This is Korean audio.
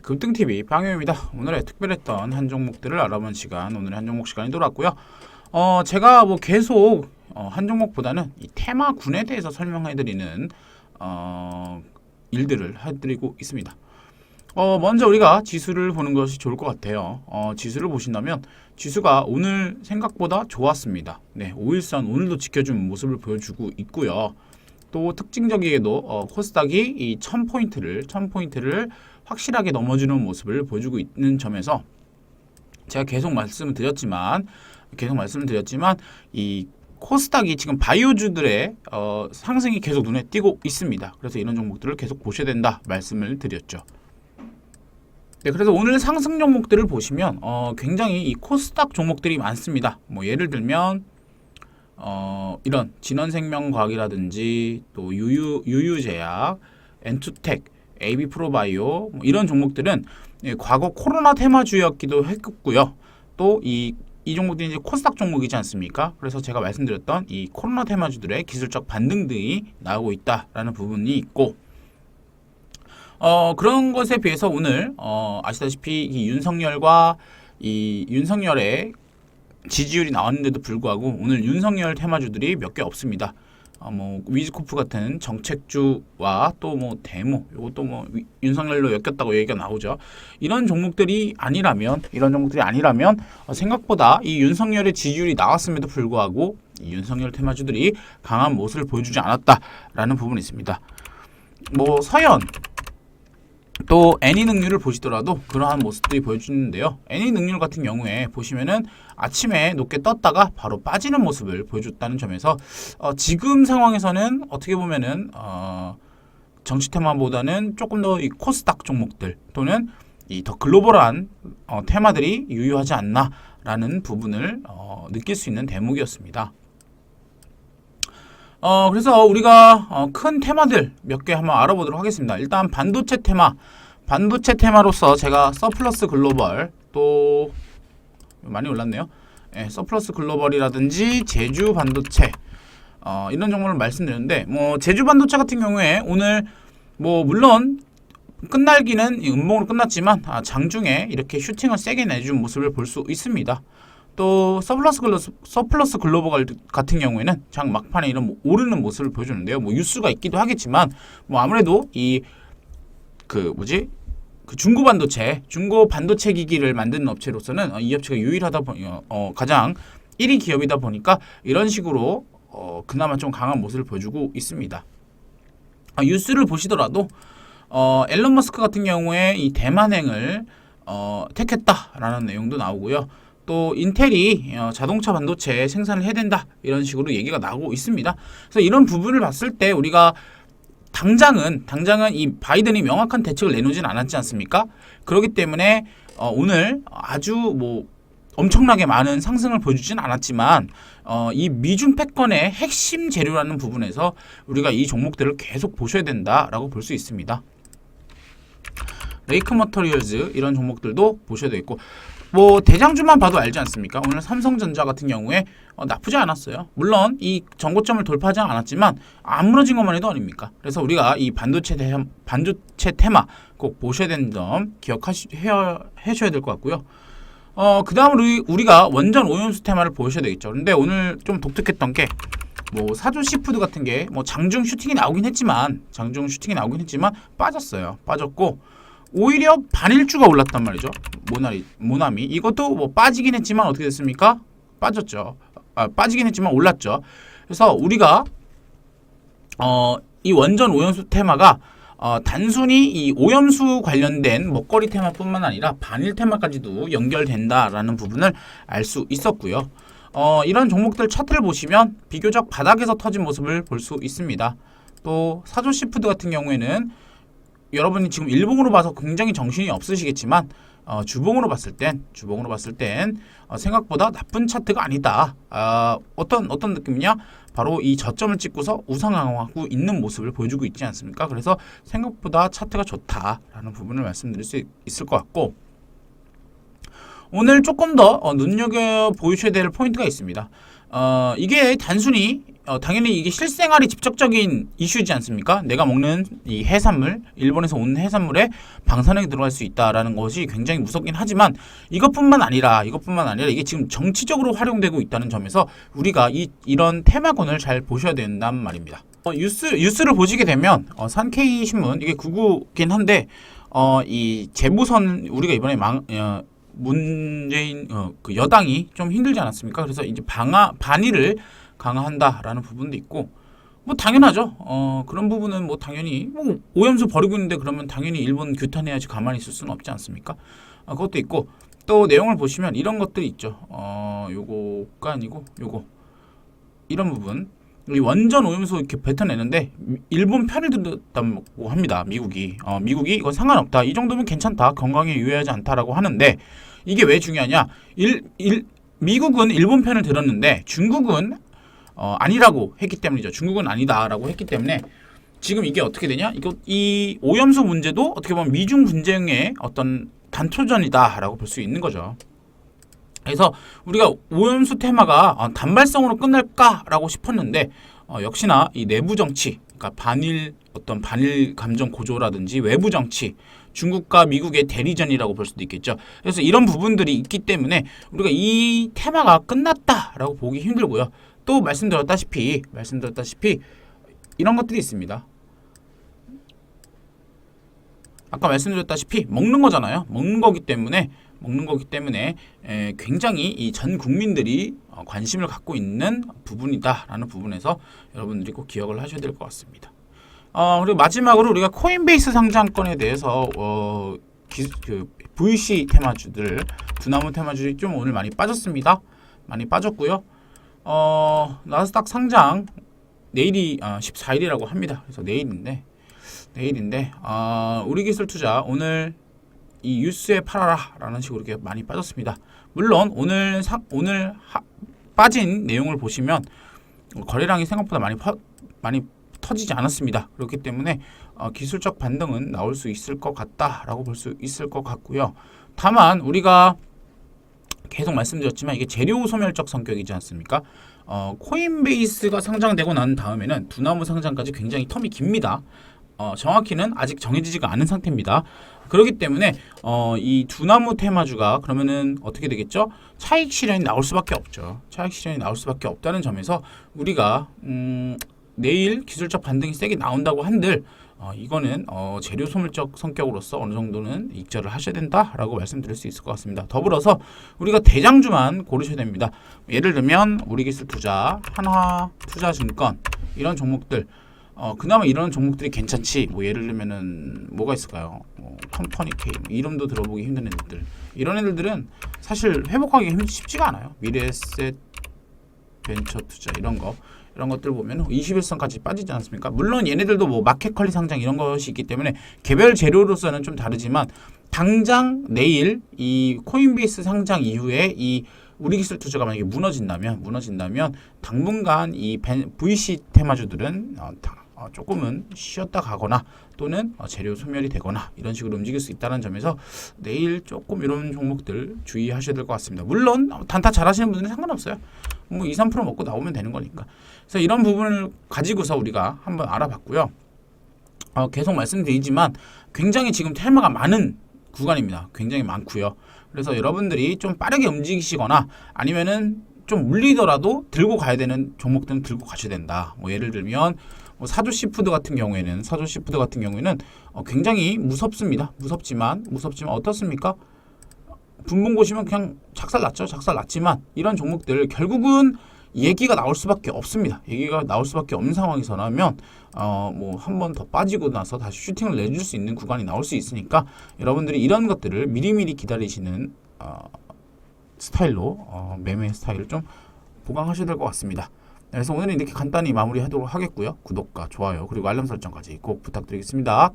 급등TV 방영입니다. 오늘의 특별했던 한 종목들을 알아보는 시간, 오늘의 한 종목 시간이 돌아왔고요. 제가 뭐 계속 한 종목보다는 이 테마군에 대해서 설명해드리는 일들을 해드리고 있습니다. 먼저 우리가 지수를 보는 것이 좋을 것 같아요. 지수를 보신다면 지수가 오늘 생각보다 좋았습니다. 네, 5일선 오늘도 지켜준 모습을 보여주고 있고요. 또 특징적이게도 코스닥이 이 1000포인트를 확실하게 넘어주는 모습을 보여주고 있는 점에서 제가 계속 말씀을 드렸지만 이 코스닥이 지금 바이오주들의 상승이 계속 눈에 띄고 있습니다. 그래서 이런 종목들을 계속 보셔야 된다 말씀을 드렸죠. 네, 그래서 오늘 상승 종목들을 보시면 굉장히 이 코스닥 종목들이 많습니다. 뭐 예를 들면 이런 진원생명과학이라든지 또 유유제약, 엔투텍, AB프로바이오 뭐 이런 종목들은 과거 코로나 테마주였기도 했고요. 또 이 종목들이 이제 코스닥 종목이지 않습니까? 그래서 제가 말씀드렸던 이 코로나 테마주들의 기술적 반등 등이 나오고 있다라는 부분이 있고, 그런 것에 비해서 오늘 아시다시피 이 윤석열의 지지율이 나왔는데도 불구하고 오늘 윤석열 테마주들이 몇 개 없습니다. 뭐 위즈코프 같은 정책주와 또 뭐 데모, 이것도 뭐 윤석열로 엮였다고 얘기가 나오죠. 이런 종목들이 아니라면 생각보다 이 윤석열의 지지율이 나왔음에도 불구하고 이 윤석열 테마주들이 강한 모습을 보여주지 않았다라는 부분이 있습니다. 뭐 서현 또 애니능률을 보시더라도 그러한 모습들이 보여주는데요. 애니능률 같은 경우에 보시면은 아침에 높게 떴다가 바로 빠지는 모습을 보여줬다는 점에서 지금 상황에서는 어떻게 보면은 정치 테마보다는 조금 더 이 코스닥 종목들 또는 이 더 글로벌한 테마들이 유효하지 않나라는 부분을 느낄 수 있는 대목이었습니다. 그래서 우리가 큰 테마들 몇 개 한번 알아보도록 하겠습니다. 일단 반도체 테마로서 제가 서플러스 글로벌, 또 많이 올랐네요. 네, 서플러스 글로벌이라든지 제주 반도체 이런 종목을 말씀드렸는데, 뭐 제주 반도체 같은 경우에 오늘 뭐 물론 끝날기는 음봉으로 끝났지만 장중에 이렇게 슈팅을 세게 내준 모습을 볼 수 있습니다. 또 서플러스 글로벌 같은 경우에는 장 막판에 이런 오르는 모습을 보여주는데요. 뭐 뉴스가 있기도 하겠지만 뭐 아무래도 중고 반도체 기기를 만드는 업체로서는 이 업체가 유일하다 보니 가장 1위 기업이다 보니까 이런 식으로 그나마 좀 강한 모습을 보여주고 있습니다. 뉴스를 보시더라도 앨런 머스크 같은 경우에 이 대만행을 택했다라는 내용도 나오고요. 또 인텔이 자동차 반도체 생산을 해야 된다 이런 식으로 얘기가 나오고 있습니다. 그래서 이런 부분을 봤을 때 우리가 당장은 이 바이든이 명확한 대책을 내놓진 않았지 않습니까? 그렇기 때문에 오늘 아주 뭐 엄청나게 많은 상승을 보여주진 않았지만 이 미중 패권의 핵심 재료라는 부분에서 우리가 이 종목들을 계속 보셔야 된다라고 볼 수 있습니다. 레이크 머터리얼즈 이런 종목들도 보셔야 되겠고, 뭐 대장주만 봐도 알지 않습니까? 오늘 삼성전자 같은 경우에 나쁘지 않았어요. 물론 이 전고점을 돌파하지 않았지만 안 무너진 것만 해도 아닙니까? 그래서 우리가 이 반도체 테마 꼭 보셔야 되는 점 기억하셔야 될 것 같고요. 그 다음으로 우리가 원전 오염수 테마를 보셔야 되겠죠. 근데 오늘 좀 독특했던 게 뭐 사조 시푸드 같은 게 뭐 장중 슈팅이 나오긴 했지만 빠졌고 오히려 반일주가 올랐단 말이죠. 모나미 이것도 뭐 빠지긴 했지만 어떻게 됐습니까? 빠졌죠. 빠지긴 했지만 올랐죠. 그래서 우리가 이 원전 오염수 테마가 단순히 이 오염수 관련된 먹거리 테마뿐만 아니라 반일 테마까지도 연결된다라는 부분을 알 수 있었고요. 이런 종목들 차트를 보시면 비교적 바닥에서 터진 모습을 볼 수 있습니다. 또 사조 시푸드 같은 경우에는 여러분이 지금 일봉으로 봐서 굉장히 정신이 없으시겠지만 주봉으로 봤을 땐 생각보다 나쁜 차트가 아니다. 어떤 느낌이냐? 바로 이 저점을 찍고서 우상향하고 있는 모습을 보여주고 있지 않습니까? 그래서 생각보다 차트가 좋다라는 부분을 말씀드릴 수 있을 것 같고, 오늘 조금 더 눈여겨 보셔야 될 포인트가 있습니다. 이게 단순히 당연히 이게 실생활이 직접적인 이슈지 않습니까? 내가 먹는 이 해산물, 일본에서 온 해산물에 방사능이 들어갈 수 있다라는 것이 굉장히 무섭긴 하지만 이것뿐만 아니라 이게 지금 정치적으로 활용되고 있다는 점에서 우리가 이런 테마군을 잘 보셔야 된다는 말입니다. 뉴스를 보시게 되면 산케이 신문 이게 구구긴 한데 이 재보선 우리가 이번에 문재인 그 여당이 좀 힘들지 않았습니까? 그래서 이제 반의를 강화한다라는 부분도 있고 뭐 당연하죠. 그런 부분은 뭐 당연히 뭐 오염수 버리고 있는데 그러면 당연히 일본 규탄해야지 가만히 있을 수는 없지 않습니까? 그것도 있고 또 내용을 보시면 이런 것들이 있죠. 요거가 아니고 요거 이런 부분 이 원전 오염수 이렇게 뱉어내는데 일본 편을 든다고 합니다. 미국이 이건 상관없다. 이 정도면 괜찮다. 건강에 유해하지 않다라고 하는데 이게 왜 중요하냐? 미국은 일본 편을 들었는데 중국은 아니라고 했기 때문이죠. 중국은 아니다라고 했기 때문에 지금 이게 어떻게 되냐? 이 오염수 문제도 어떻게 보면 미중 분쟁의 어떤 단초전이다라고 볼 수 있는 거죠. 그래서 우리가 오염수 테마가 단발성으로 끝날까라고 싶었는데 역시나 이 내부 정치, 그러니까 반일 감정 고조라든지 외부 정치, 중국과 미국의 대리전이라고 볼 수도 있겠죠. 그래서 이런 부분들이 있기 때문에 우리가 이 테마가 끝났다라고 보기 힘들고요. 또 말씀드렸다시피 이런 것들이 있습니다. 아까 말씀드렸다시피 먹는 거잖아요. 먹는 거기 때문에 굉장히 이 전 국민들이 관심을 갖고 있는 부분이다라는 부분에서 여러분들이 꼭 기억을 하셔야 될 것 같습니다. 그리고 마지막으로 우리가 코인베이스 상장권에 대해서 VC 테마주들, 두나무 테마주들이 좀 오늘 많이 빠졌습니다. 많이 빠졌고요. 나스닥 상장 내일이 14일이라고 합니다. 그래서 내일인데 우리기술투자 오늘 이 뉴스에 팔아라라는 식으로 이렇게 많이 빠졌습니다. 물론 오늘 빠진 내용을 보시면 거래량이 생각보다 많이 터지지 않았습니다. 그렇기 때문에 기술적 반등은 나올 수 있을 것 같다라고 볼 수 있을 것 같고요. 다만 우리가 계속 말씀드렸지만 이게 재료 소멸적 성격이지 않습니까? 코인베이스가 상장되고 난 다음에는 두나무 상장까지 굉장히 텀이 깁니다. 정확히는 아직 정해지지가 않은 상태입니다. 그렇기 때문에 이 두나무 테마주가 그러면은 어떻게 되겠죠? 차익 실현이 나올 수밖에 없죠. 차익 실현이 나올 수밖에 없다는 점에서 우리가 내일 기술적 반등이 세게 나온다고 한들 이거는 재료 소멸적 성격으로서 어느 정도는 익절을 하셔야 된다라고 말씀드릴 수 있을 것 같습니다. 더불어서 우리가 대장주만 고르셔야 됩니다. 예를 들면 우리기술투자, 한화투자증권 이런 종목들 그나마 이런 종목들이 괜찮지. 뭐 예를 들면은 뭐가 있을까요? 컴퍼니 K 이름도 들어보기 힘든 애들. 이런 애들은 사실 회복하기 쉽지가 않아요. 미래에셋, 벤처 투자 이런 것들 보면 21선까지 빠지지 않습니까? 물론 얘네들도 뭐 마켓컬리 상장 이런 것이 있기 때문에 개별 재료로서는 좀 다르지만 당장 내일 이 코인베이스 상장 이후에 이 우리기술 투자가 만약에 무너진다면 당분간 이 VC 테마주들은 조금은 쉬었다 가거나 또는 재료 소멸이 되거나 이런 식으로 움직일 수 있다는 점에서 내일 조금 이런 종목들 주의하셔야 될 것 같습니다. 물론 단타 잘하시는 분들은 상관없어요. 뭐 2, 3% 먹고 나오면 되는 거니까. 그래서 이런 부분을 가지고서 우리가 한번 알아봤고요. 계속 말씀드리지만 굉장히 지금 테마가 많은 구간입니다. 굉장히 많고요. 그래서 여러분들이 좀 빠르게 움직이시거나 아니면은 좀 물리더라도 들고 가야 되는 종목들은 들고 가셔야 된다. 뭐 예를 들면 사조 시푸드 같은 경우에는 굉장히 무섭습니다. 무섭지만 어떻습니까? 분봉 보시면 그냥 작살났죠. 작살났지만 이런 종목들 결국은 얘기가 나올 수밖에 없습니다. 얘기가 나올 수밖에 없는 상황에서라면 뭐 한 번 더 빠지고 나서 다시 슈팅을 내줄 수 있는 구간이 나올 수 있으니까 여러분들이 이런 것들을 미리미리 기다리시는 스타일로 매매 스타일을 좀 보강하셔야 될 것 같습니다. 그래서 오늘은 이렇게 간단히 마무리하도록 하겠고요. 구독과 좋아요 그리고 알람 설정까지 꼭 부탁드리겠습니다.